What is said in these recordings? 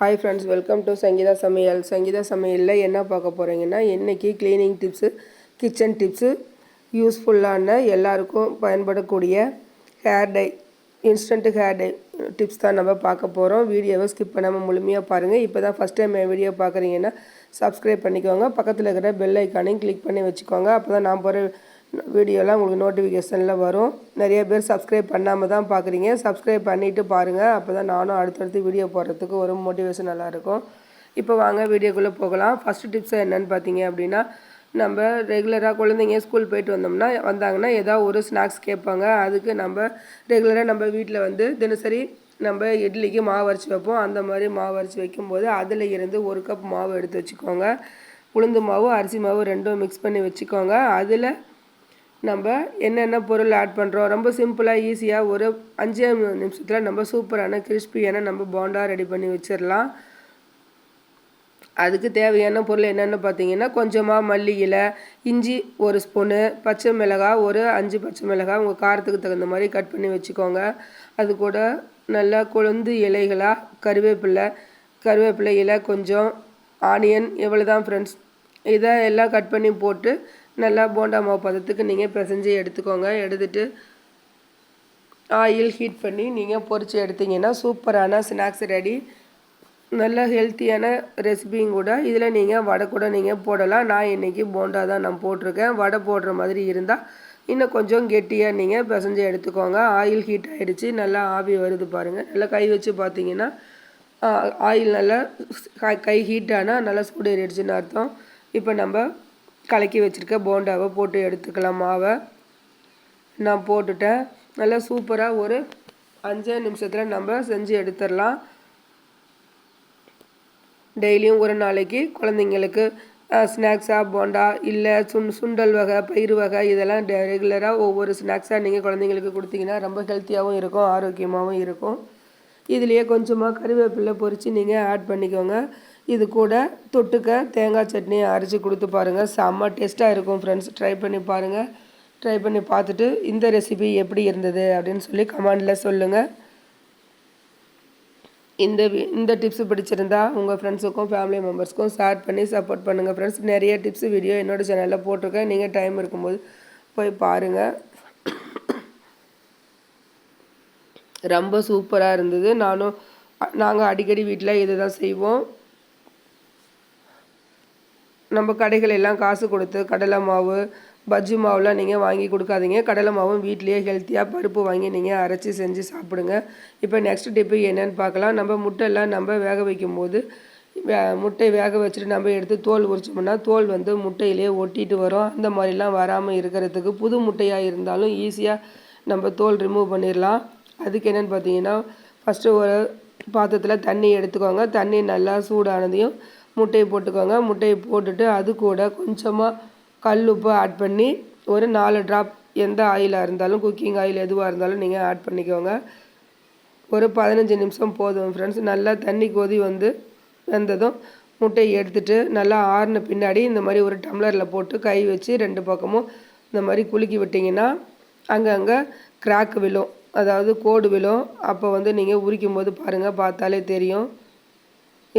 Hi friends, welcome to Sangeetha சமையல். சங்கீதா சமையலில் என்ன பார்க்க போகிறீங்கன்னா, இன்றைக்கி க்ளீனிங் டிப்ஸு, கிச்சன் டிப்ஸு, யூஸ்ஃபுல்லான எல்லாருக்கும் பயன்படக்கூடிய hair dye, instant hair dye tips தான் நம்ம பார்க்க போகிறோம். வீடியோவை ஸ்கிப் பண்ணாமல் முழுமையாக பாருங்கள். இப்போ தான் ஃபஸ்ட் டைம் என் வீடியோ பார்க்குறீங்கன்னா சப்ஸ்கிரைப் பண்ணிக்கோங்க. பக்கத்தில் இருக்கிற பெல் ஐக்கானையும் கிளிக் பண்ணி வச்சுக்கோங்க. அப்போ தான் நான் போகிற வீடியோலாம் உங்களுக்கு நோட்டிஃபிகேஷனில் வரும். நிறைய பேர் சப்ஸ்கிரைப் பண்ணாமல் தான் பார்க்குறீங்க. சப்ஸ்கிரைப் பண்ணிவிட்டு பாருங்கள். அப்போ தான் நானும் அடுத்தடுத்து வீடியோ போடுறதுக்கு ஒரு மோட்டிவேஷன் நல்லாயிருக்கும். இப்போ வாங்க வீடியோக்குள்ளே போகலாம். ஃபஸ்ட்டு டிப்ஸ் என்னென்னு பார்த்தீங்க அப்படின்னா, நம்ம ரெகுலராக குழந்தைங்க ஸ்கூல் போயிட்டு வந்தாங்கன்னா ஏதாவது ஒரு ஸ்நாக்ஸ் கேட்பாங்க. அதுக்கு நம்ம ரெகுலராக நம்ம வீட்டில் தினசரி நம்ம இட்லிக்கு மாவு அரைச்சி வைப்போம். அந்த மாதிரி மாவு அரைச்சி வைக்கும்போது அதில் இருந்து 1 கப் மாவு எடுத்து வச்சுக்கோங்க. உளுந்து மாவு, அரிசி மாவு ரெண்டும் மிக்ஸ் பண்ணி வச்சுக்கோங்க. அதில் நம்ம என்னென்ன பொருள் ஆட் பண்ணுறோம், ரொம்ப சிம்பிளாக ஈஸியாக ஒரு 5 நிமிஷத்தில் நம்ம சூப்பரான கிறிஸ்பியான நம்ம போண்டா ரெடி பண்ணி வச்சிடலாம். அதுக்கு தேவையான பொருள் என்னென்னு பார்த்தீங்கன்னா, கொஞ்சமாக மல்லி இலை, இஞ்சி 1 ஸ்பூனு, பச்சை மிளகாய் ஒரு 5 பச்சை மிளகாய் உங்கள் காரத்துக்கு தகுந்த மாதிரி கட் பண்ணி வச்சுக்கோங்க. அது கூட நல்லா கொழுந்து இலைகளாக கருவேப்பிலை இலை, கொஞ்சம் ஆனியன், இவ்வளோ தான் ஃப்ரெண்ட்ஸ். இதை எல்லாம் கட் பண்ணி போட்டு நல்லா போண்டா மாவு பதத்துக்கு நீங்கள் பிசைஞ்சு எடுத்துக்கோங்க. எடுத்துகிட்டு ஆயில் ஹீட் பண்ணி நீங்கள் பொரித்து எடுத்திங்கன்னா சூப்பரான ஸ்நாக்ஸ் ரெடி. நல்ல ஹெல்த்தியான ரெசிபியும் கூட. இதில் நீங்கள் வடை கூட நீங்கள் போடலாம். நான் இன்றைக்கி போண்டா தான் நான் போட்டிருக்கேன். வடை போடுற மாதிரி இருந்தால் இன்னும் கொஞ்சம் கெட்டியாக நீங்கள் பிசைஞ்சு எடுத்துக்கோங்க. ஆயில் ஹீட் ஆகிடுச்சு, நல்லா ஆவி வருது பாருங்கள். நல்லா கை வச்சு பார்த்தீங்கன்னா ஆயில் நல்லா கை ஹீட் ஆனால் நல்லா சூடு ஏறிடுச்சுன்னு அர்த்தம். இப்போ நம்ம கலக்கி வச்சுருக்க போண்டாவை போட்டு எடுத்துக்கலாம். மாவை நான் போட்டுட்டேன். நல்லா சூப்பராக ஒரு 5 நிமிஷத்தில் நம்ம செஞ்சு எடுத்துடலாம். டெய்லியும் ஒரு நாளைக்கு குழந்தைங்களுக்கு ஸ்நாக்ஸாக போண்டா இல்லை சுண்டல் வகை, பயிறு வகை இதெல்லாம் ரெகுலராக ஒவ்வொரு ஸ்நாக்ஸாக நீங்கள் குழந்தைங்களுக்கு கொடுத்தீங்கன்னா ரொம்ப ஹெல்த்தியாகவும் இருக்கும், ஆரோக்கியமாகவும் இருக்கும். இதுலேயே கொஞ்சமாக கருவேப்பிலை பொரித்து நீங்கள் ஆட் பண்ணிக்கோங்க. இது கூட தொட்டுக்க தேங்காய் சட்னி அரைச்சி கொடுத்து பாருங்கள். செம்ம டேஸ்ட்டாக இருக்கும் ஃப்ரெண்ட்ஸ். ட்ரை பண்ணி பாருங்கள். ட்ரை பண்ணி பார்த்துட்டு இந்த ரெசிபி எப்படி இருந்தது அப்படின்னு சொல்லி கமெண்டில் சொல்லுங்கள். இந்த டிப்ஸ் பிடிச்சிருந்தா உங்கள் ஃப்ரெண்ட்ஸுக்கும் ஃபேமிலி மெம்பர்ஸ்க்கும் ஷேர் பண்ணி சப்போர்ட் பண்ணுங்கள் ஃப்ரெண்ட்ஸ். நிறைய டிப்ஸ் வீடியோ என்னோடய சேனலில் போட்டிருக்கேன். நீங்கள் டைம் இருக்கும்போது போய் பாருங்கள். ரொம்ப சூப்பராக இருந்தது. நாங்கள் அடிக்கடி வீட்டில் இதை தான் செய்வோம். நம்ம கடைகள் எல்லாம் காசு கொடுத்து கடலை மாவு, பஜ்ஜி மாவுலாம் நீங்கள் வாங்கி கொடுக்காதீங்க. கடலை மாவும் வீட்லேயே ஹெல்த்தியாக பருப்பு வாங்கி நீங்கள் அரைச்சி செஞ்சு சாப்பிடுங்க. இப்போ நெக்ஸ்ட் டிப்பு என்னென்னு பார்க்கலாம். நம்ம முட்டையெல்லாம் நம்ம வேக வைக்கும்போது முட்டை வேக வச்சுட்டு நம்ம எடுத்து தோல் உரிச்சோம்னா தோல் முட்டையிலே ஒட்டிட்டு வரும். அந்த மாதிரிலாம் வராமல் இருக்கிறதுக்கு புது முட்டையாக இருந்தாலும் ஈஸியாக நம்ம தோல் ரிமூவ் பண்ணிடலாம். அதுக்கு என்னென்னு பார்த்தீங்கன்னா, ஃபஸ்ட்டு ஒரு பாத்திரத்தில் தண்ணி எடுத்துக்கோங்க. தண்ணி நல்லா சூடானதையும் முட்டையை போட்டுக்கோங்க. முட்டையை போட்டுட்டு அது கூட கொஞ்சமாக கல் உப்பு ஆட் பண்ணி ஒரு 4 ட்ராப் எந்த ஆயிலாக இருந்தாலும், குக்கிங் ஆயில் எதுவாக இருந்தாலும் நீங்கள் ஆட் பண்ணிக்கோங்க. ஒரு 15 நிமிஷம் போதும் ஃப்ரெண்ட்ஸ். நல்லா தண்ணி கொதி வந்ததும் முட்டையை எடுத்துகிட்டு நல்லா ஆறின பின்னாடி இந்த மாதிரி ஒரு டம்ளரில் போட்டு கை வச்சு 2 பக்கமும் இந்த மாதிரி குலுக்கி விட்டிங்கன்னா அங்கங்கே கிராக் விழும், அதாவது கோடு விழும். அப்போ நீங்கள் உரிக்கும் போது பாருங்கள், பார்த்தாலே தெரியும்.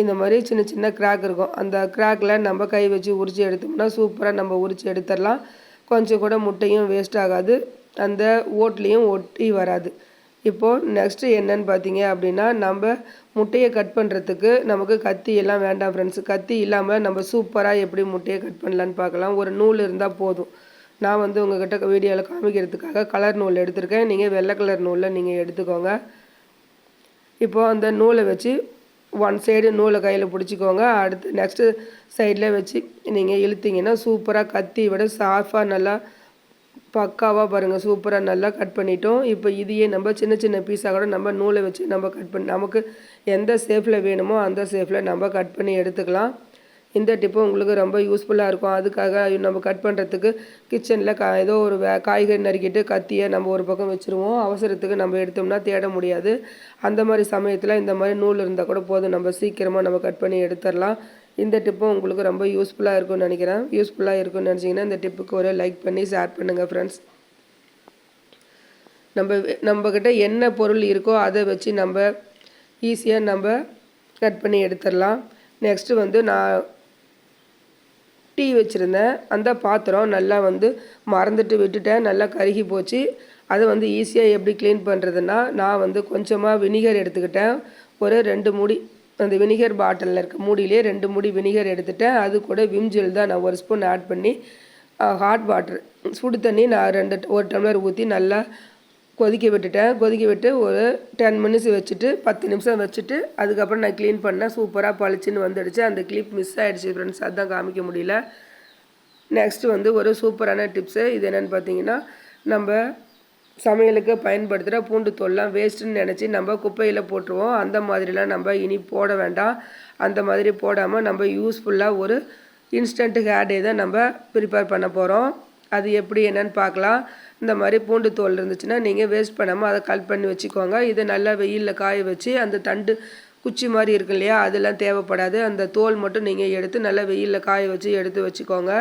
இந்த மாதிரி சின்ன சின்ன கிராக் இருக்கும். அந்த கிராக்கில் நம்ம கை வச்சு உரித்து எடுத்தோம்னா சூப்பராக நம்ம உரித்து எடுத்துடலாம். கொஞ்சம் கூட முட்டையும் வேஸ்ட் ஆகாது, அந்த ஓட்லேயும் ஒட்டி வராது. இப்போது நெக்ஸ்ட்டு என்னன்னு பார்த்தீங்க அப்படின்னா, நம்ம முட்டையை கட் பண்ணுறதுக்கு நமக்கு கத்தி எல்லாம் வேண்டாம் ஃப்ரெண்ட்ஸ். கத்தி இல்லாமல் நம்ம சூப்பராக எப்படி முட்டையை கட் பண்ணலான்னு பார்க்கலாம். ஒரு நூல் இருந்தால் போதும். நான் உங்கள்கிட்ட வீடியோவில் காமிக்கிறதுக்காக கலர் நூல் எடுத்திருக்கேன். நீங்கள் வெள்ளை கலர் நூலில் நீங்கள் எடுத்துக்கோங்க. இப்போது அந்த நூலை வச்சு ஒன் சைடு நூலை கையில் பிடிச்சிக்கோங்க. அடுத்து நெக்ஸ்ட்டு சைடில் வச்சு நீங்கள் இழுத்திங்கன்னா சூப்பராக கத்தி விட சாஃபாக நல்லா பக்காவாக பாருங்கள், சூப்பராக நல்லா கட் பண்ணிட்டோம். இப்போ இதையே நம்ம சின்ன சின்ன பீஸாக கூட நம்ம நூலை வச்சு நம்ம கட் பண்ணி நமக்கு எந்த ஷேப்பில் வேணுமோ அந்த ஷேப்பில் நம்ம கட் பண்ணி எடுத்துக்கலாம். இந்த டிப்பு உங்களுக்கு ரொம்ப யூஸ்ஃபுல்லாக இருக்கும். அதுக்காக நம்ம கட் பண்ணுறதுக்கு கிச்சனில் ஏதோ ஒரு காய்கறி நறுக்கிட்டு கத்தியை நம்ம ஒரு பக்கம் வச்சுருவோம். அவசரத்துக்கு நம்ம எடுத்தோம்னா தேட முடியாது. அந்த மாதிரி சமயத்தில் இந்த மாதிரி நூல் இருந்தால் கூட போதும், நம்ம சீக்கிரமாக நம்ம கட் பண்ணி எடுத்துடலாம். இந்த டிப்பும் உங்களுக்கு ரொம்ப யூஸ்ஃபுல்லாக இருக்கும்னு நினைக்கிறேன். யூஸ்ஃபுல்லாக இருக்கும்னு நினச்சிங்கன்னா இந்த டிப்புக்கு ஒரு லைக் பண்ணி ஷேர் பண்ணுங்கள் ஃப்ரெண்ட்ஸ். நம்மக்கிட்ட என்ன பொருள் இருக்கோ அதை வச்சு நம்ம ஈஸியாக நம்ம கட் பண்ணி எடுத்துடலாம். நெக்ஸ்ட்டு வந்து நான் டீ வச்சுருந்தேன். அந்த பாத்திரம் நல்லா வந்து மறந்துட்டு விட்டுட்டேன். நல்லா கருகி போச்சு. அதை வந்து ஈஸியாக எப்படி க்ளீன் பண்ணுறதுன்னா, நான் வந்து கொஞ்சமாக வினிகர் எடுத்துக்கிட்டேன். ஒரு 2 மூடி அந்த வினிகர் பாட்டிலில் இருக்க மூடியிலே 2 மூடி வினிகர் எடுத்துட்டேன். அது கூட விம் ஜெல் தான் நான் 1 ஸ்பூன் ஆட் பண்ணி ஹாட் வாட்டர் சுடு தண்ணி நான் 1 டம்ளர் ஊற்றி நல்லா கொதிக்க விட்டுட்டேன். கொதிக்க விட்டு ஒரு 10 மினிட்ஸ் வச்சுட்டு 10 நிமிஷம் வச்சுட்டு அதுக்கப்புறம் நான் க்ளீன் பண்ணேன். சூப்பராக பளிச்சுன்னு வந்துடுச்சு. அந்த கிளிப் மிஸ் ஆகிடுச்சு ஃப்ரெண்ட்ஸ், அதுதான் காமிக்க முடியல. நெக்ஸ்ட்டு வந்து ஒரு சூப்பரான டிப்ஸு. இது என்னென்னு பார்த்தீங்கன்னா, நம்ம சமையலுக்கு பயன்படுத்துகிற பூண்டு தோல்லாம் வேஸ்ட்டுன்னு நினச்சி நம்ம குப்பையில் போட்டுருவோம். அந்த மாதிரிலாம் நம்ம இனி போட வேண்டாம். அந்த மாதிரி போடாமல் நம்ம யூஸ்ஃபுல்லாக ஒரு இன்ஸ்டன்ட் ஹேர் டே தான் நம்ம ப்ரிப்பேர் பண்ண போகிறோம். அது எப்படி என்னென்னு பார்க்கலாம். இந்த மாதிரி பூண்டு தோல் இருந்துச்சுன்னா நீங்கள் வேஸ்ட் பண்ணாமல் அதை கட் பண்ணி வச்சுக்கோங்க. இதை நல்லா வெயிலில் காய வச்சு அந்த தண்டு குச்சி மாதிரி இருக்கு இல்லையா, அதெல்லாம் தேவைப்படாது. அந்த தோல் மட்டும் நீங்கள் எடுத்து நல்லா வெயிலில் காய வச்சு எடுத்து வச்சுக்கோங்க.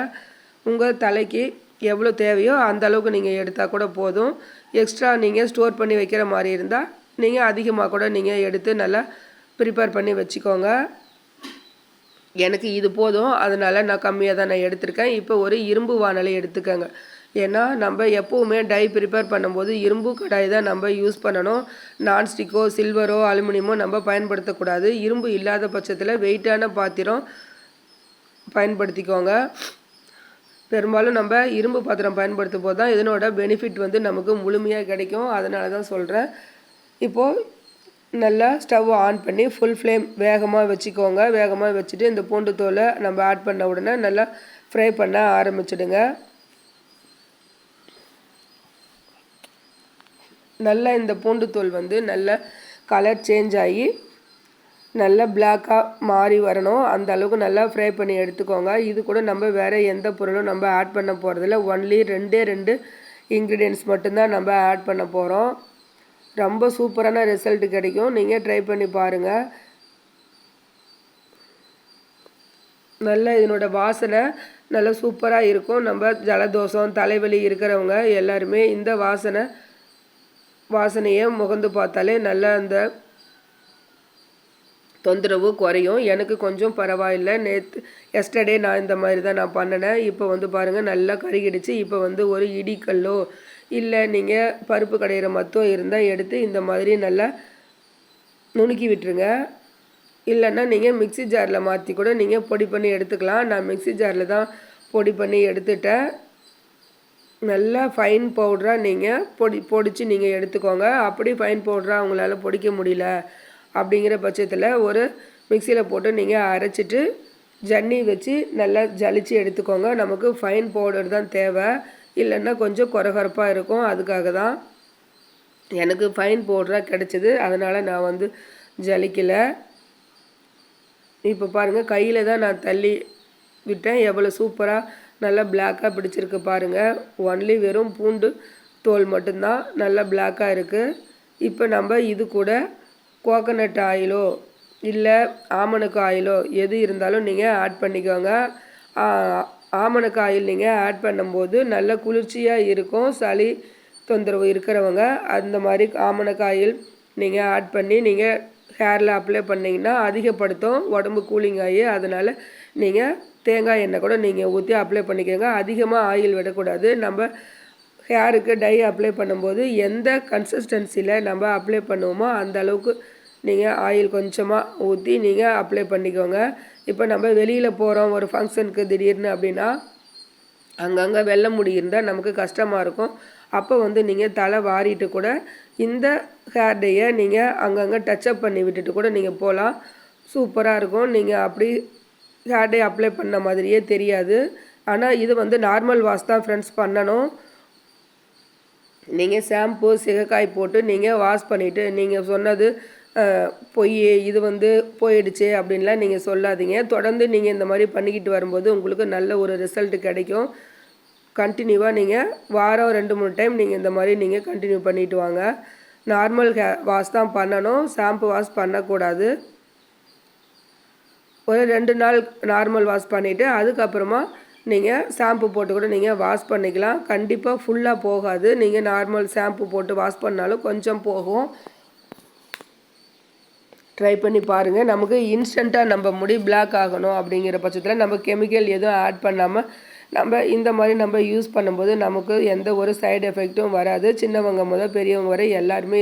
உங்கள் தலைக்கு எவ்வளோ தேவையோ அந்த அளவுக்கு நீங்கள் எடுத்தால் கூட போதும். எக்ஸ்ட்ரா நீங்கள் ஸ்டோர் பண்ணி வைக்கிற மாதிரி இருந்தால் நீங்கள் அதிகமாக கூட நீங்கள் எடுத்து நல்லா ப்ரிப்பேர் பண்ணி வச்சுக்கோங்க. எனக்கு இது போதும், அதனால் நான் கம்மியாக தான் நான் எடுத்திருக்கேன். இப்போ ஒரு இரும்பு வாணலி எடுத்துக்கோங்க. ஏன்னா நம்ம எப்போவுமே டை ப்ரிப்பேர் பண்ணும்போது இரும்பு கடாய் தான் நம்ம யூஸ் பண்ணணும். நான்ஸ்டிக்கோ சில்வரோ அலுமினியமோ நம்ம பயன்படுத்தக்கூடாது. இரும்பு இல்லாத பட்சத்தில் வெயிட்டான பாத்திரம் பயன்படுத்திக்கோங்க. பெரும்பாலும் நம்ம இரும்பு பாத்திரம் பயன்படுத்தும் போது தான் இதனோட பெனிஃபிட் வந்து நமக்கு முழுமையாக கிடைக்கும். அதனால தான் சொல்கிறேன். இப்போது நல்லா ஸ்டவ் ஆன் பண்ணி ஃபுல் ஃப்ளேம் வேகமாக வச்சுக்கோங்க. வேகமாக வச்சுட்டு இந்த பூண்டு தோலை நம்ம ஆட் பண்ண உடனே நல்லா ஃப்ரை பண்ண ஆரம்பிச்சிடுங்க. நல்லா இந்த பூண்டு தோல் வந்து நல்ல கலர் சேஞ்ச் ஆகி நல்லா பிளாக்காக மாறி வரணும். அந்த அளவுக்கு நல்லா ஃப்ரை பண்ணி எடுத்துக்கோங்க. இது கூட நம்ம வேறு எந்த பொருளும் நம்ம ஆட் பண்ண போகிறதில்ல. ஒன்லி 2 இன்க்ரீடியன்ட்ஸ் மட்டும்தான் நம்ம ஆட் பண்ண போகிறோம். ரொம்ப சூப்பரான ரிசல்ட் கிடைக்கும். நீங்கள் ட்ரை பண்ணி பாருங்கள். நல்லா இதனோட வாசனை நல்லா சூப்பராக இருக்கும். நம்ம ஜலதோஷம் தலைவலி இருக்கிறவங்க எல்லாருமே இந்த வாசனையை முகந்து பார்த்தாலே நல்லா அந்த தொந்தரவு குறையும். எனக்கு கொஞ்சம் பரவாயில்லை. எஸ்டர்டே நான் இந்த மாதிரி தான் நான் பண்ணினேன். இப்போ வந்து பாருங்கள் நல்லா கருகிடுச்சு. இப்போ வந்து ஒரு இடிக்கல்லோ இல்லை நீங்கள் பருப்பு கடையிற மத்தோ இருந்தால் எடுத்து இந்த மாதிரி நல்லா நுணுக்கி விட்டுருங்க. இல்லைன்னா நீங்கள் மிக்ஸி ஜாரில் மாற்றி கூட நீங்கள் பொடி பண்ணி எடுத்துக்கலாம். நான் மிக்ஸி ஜாரில் தான் பொடி பண்ணி எடுத்துட்டேன். நல்லா ஃபைன் பவுடராக நீங்கள் பொடிச்சு நீங்கள் எடுத்துக்கோங்க. அப்படி ஃபைன் பவுடராக உங்களால் பொடிக்க முடியல அப்படிங்கிற பட்சத்தில் ஒரு மிக்சியில் போட்டு நீங்கள் அரைச்சிட்டு ஜன்னி வச்சு நல்லா ஜலிச்சு எடுத்துக்கோங்க. நமக்கு ஃபைன் பவுடர் தான் தேவை. இல்லைன்னா கொஞ்சம் கொரகொரப்பாக இருக்கும். அதுக்காக தான் எனக்கு ஃபைன் பவுடராக கிடச்சிது. அதனால் நான் வந்து ஜலிக்கலை. இப்போ பாருங்கள் கையில் தான் நான் தள்ளி விட்டேன். எவ்வளோ சூப்பராக நல்லா பிளாக்காக பிடிச்சிருக்கு பாருங்கள். ஒன்லி வெறும் பூண்டு தோல் மட்டும்தான் நல்லா பிளாக்காக இருக்குது. இப்போ நம்ம இது கூட கோகனட் ஆயிலோ இல்லை ஆமணக்கு ஆயிலோ எது இருந்தாலும் நீங்கள் ஆட் பண்ணிக்கோங்க. ஆமணக்கு ஆயில் நீங்கள் ஆட் பண்ணும்போது நல்ல குளிர்ச்சியாக இருக்கும். சளி தொந்தரவு இருக்கிறவங்க அந்த மாதிரி ஆமணக்கு ஆயில் நீங்கள் ஆட் பண்ணி நீங்கள் ஹேரில் அப்ளை பண்ணிங்கன்னா அதிகப்படுத்தும் உடம்பு கூலிங் ஆகி. அதனால் நீங்கள் தேங்காய் எண்ணெய் கூட நீங்கள் ஊற்றி அப்ளை பண்ணிக்கோங்க. அதிகமாக ஆயில் விடக்கூடாது. நம்ம ஹேருக்கு டை அப்ளை பண்ணும்போது எந்த கன்சிஸ்டன்சியில் நம்ம அப்ளை பண்ணுவோமோ அந்த அளவுக்கு நீங்கள் ஆயில் கொஞ்சமாக ஊற்றி நீங்கள் அப்ளை பண்ணிக்கோங்க. இப்போ நம்ம வெளியில் போகிறோம் ஒரு ஃபங்க்ஷனுக்கு திடீர்னு அப்படின்னா அங்கங்கே வெள்ளை முடி இருந்தால் நமக்கு கஷ்டமாக இருக்கும். அப்போ வந்து நீங்கள் தலை வாரிட்டு கூட இந்த ஹேர் டேயை நீங்கள் அங்கங்கே டச்சப் பண்ணி விட்டுட்டு கூட நீங்கள் போகலாம். சூப்பராக இருக்கும். நீங்கள் அப்படி ஹேர் டே அப்ளை பண்ண மாதிரியே தெரியாது. ஆனால் இது வந்து நார்மல் வாஷ் தான் ஃப்ரெண்ட்ஸ் பண்ணணும். நீங்கள் ஷாம்பு சிகக்காய் போட்டு நீங்கள் வாஷ் பண்ணிவிட்டு நீங்கள் சொன்னது பொய் இது வந்து போயிடுச்சு அப்படின்லாம் நீங்கள் சொல்லாதீங்க. தொடர்ந்து நீங்கள் இந்த மாதிரி பண்ணிக்கிட்டு வரும்போது உங்களுக்கு நல்ல ஒரு ரிசல்ட் கிடைக்கும். கண்டினியூவாக நீங்கள் வாரம் 2-3 டைம் நீங்கள் இந்த மாதிரி நீங்கள் கண்டினியூ பண்ணிட்டு வாங்க. நார்மல் வாஷ் தான் பண்ணணும். ஷாம்பு வாஷ் பண்ணக்கூடாது. ஒரு 2 நாள் நார்மல் வாஷ் பண்ணிவிட்டு அதுக்கப்புறமா நீங்கள் ஷாம்பு போட்டு கூட நீங்கள் வாஷ் பண்ணிக்கலாம். கண்டிப்பாக ஃபுல்லாக போகாது. நீங்கள் நார்மல் ஷாம்பு போட்டு வாஷ் பண்ணாலும் கொஞ்சம் போகும். ட்ரை பண்ணி பாருங்கள். நமக்கு இன்ஸ்டண்ட்டாக நம்ம முடி பிளாக் ஆகணும் அப்படிங்கிற பட்சத்தில் நம்ம கெமிக்கல் எதுவும் ஆட் பண்ணாமல் நம்ம இந்த மாதிரி நம்ம யூஸ் பண்ணும்போது நமக்கு எந்த ஒரு சைடு எஃபெக்ட்டும் வராது. சின்னவங்க முதல் பெரியவங்க வரை எல்லாருமே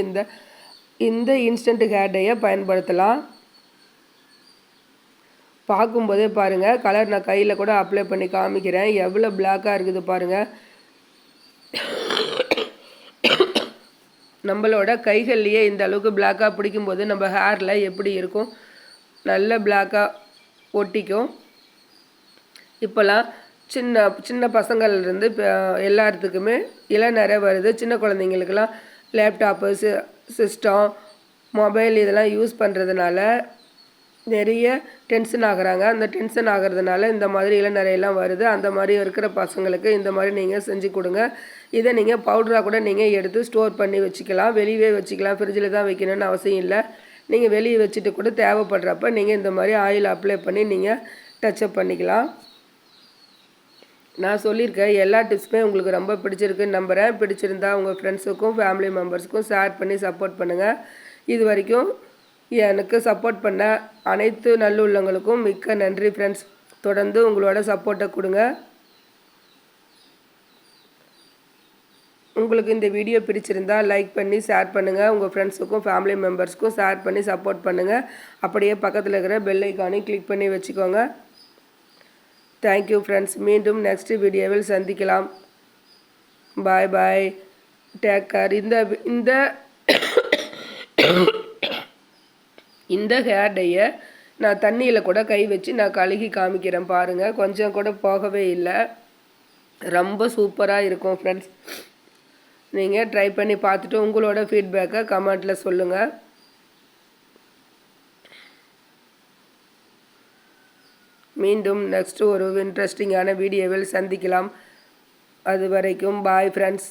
இந்த இன்ஸ்டன்ட் ஹேர் டையை பயன்படுத்தலாம். பார்க்கும்போதே பாருங்கள், கலர் நான் கையில் கூட அப்ளை பண்ணி காமிக்கிறேன். எவ்வளோ பிளாக்காக இருக்குது பாருங்கள். நம்மளோட கைகள்லேயே இந்த அளவுக்கு பிளாக்காக பிடிக்கும்போது நம்ம ஹேரில் எப்படி இருக்கும், நல்ல பிளாக்காக ஒட்டிக்கும். இப்போல்லாம் சின்ன சின்ன பசங்கள்லேருந்து எல்லாத்துக்குமே இளநரை வருது. சின்ன குழந்தைங்களுக்கெல்லாம் லேப்டாப்பு, சிஸ்டம், மொபைல் இதெல்லாம் யூஸ் பண்ணுறதுனால நிறைய டென்ஷன் ஆகுறாங்க. அந்த டென்ஷன் ஆகிறதுனால இந்த மாதிரி இளநரையெல்லாம் வருது. அந்த மாதிரி இருக்கிற பசங்களுக்கு இந்த மாதிரி நீங்கள் செஞ்சு கொடுங்க. இதை நீங்கள் பவுடராக கூட நீங்கள் எடுத்து ஸ்டோர் பண்ணி வச்சுக்கலாம். வெளியே வச்சுக்கலாம், ஃப்ரிட்ஜில் தான் வைக்கணும்னு அவசியம் இல்லை. நீங்கள் வெளியே வச்சுட்டு கூட தேவைப்படுறப்ப நீங்கள் இந்த மாதிரி ஆயில் அப்ளை பண்ணி நீங்கள் டச்சப் பண்ணிக்கலாம். நான் சொல்லியிருக்கேன் எல்லா டிப்ஸுமே உங்களுக்கு ரொம்ப பிடிச்சிருக்குன்னு நம்புகிறேன். பிடிச்சிருந்தா உங்கள் ஃப்ரெண்ட்ஸுக்கும் ஃபேமிலி மெம்பர்ஸுக்கும் ஷேர் பண்ணி சப்போர்ட் பண்ணுங்கள். இது வரைக்கும் எனக்கு சப்போர்ட் பண்ண அனைத்து நல்லுள்ளங்களுக்கும் மிக்க நன்றி ஃப்ரெண்ட்ஸ். தொடர்ந்து உங்களோட சப்போர்ட்டை கொடுங்க. உங்களுக்கு இந்த வீடியோ பிடிச்சிருந்தா லைக் பண்ணி ஷேர் பண்ணுங்கள். உங்கள் ஃப்ரெண்ட்ஸுக்கும் ஃபேமிலி மெம்பர்ஸுக்கும் ஷேர் பண்ணி சப்போர்ட் பண்ணுங்கள். அப்படியே பக்கத்தில் இருக்கிற பெல் ஐக்கானையும் கிளிக் பண்ணி வச்சுக்கோங்க. Thank you friends. மீண்டும் நெக்ஸ்ட் வீடியோவில் சந்திக்கலாம். பாய் பாய், டேக் கேர். இந்த ஹேர் டையை நான் தண்ணியில் கூட கை வச்சு நான் கழுகி காமிக்கிறேன் பாருங்கள். கொஞ்சம் கூட போகவே இல்லை. ரொம்ப சூப்பராக இருக்கும் ஃப்ரெண்ட்ஸ். நீங்கள் ட்ரை பண்ணி பார்த்துட்டு உங்களோட ஃபீட்பேக்கை கமெண்ட்டில் சொல்லுங்கள். மீண்டும் நெக்ஸ்ட் ஒரு இன்ட்ரெஸ்டிங்கான வீடியோவில் சந்திக்கலாம். அது வரைக்கும் பாய் ஃப்ரெண்ட்ஸ்.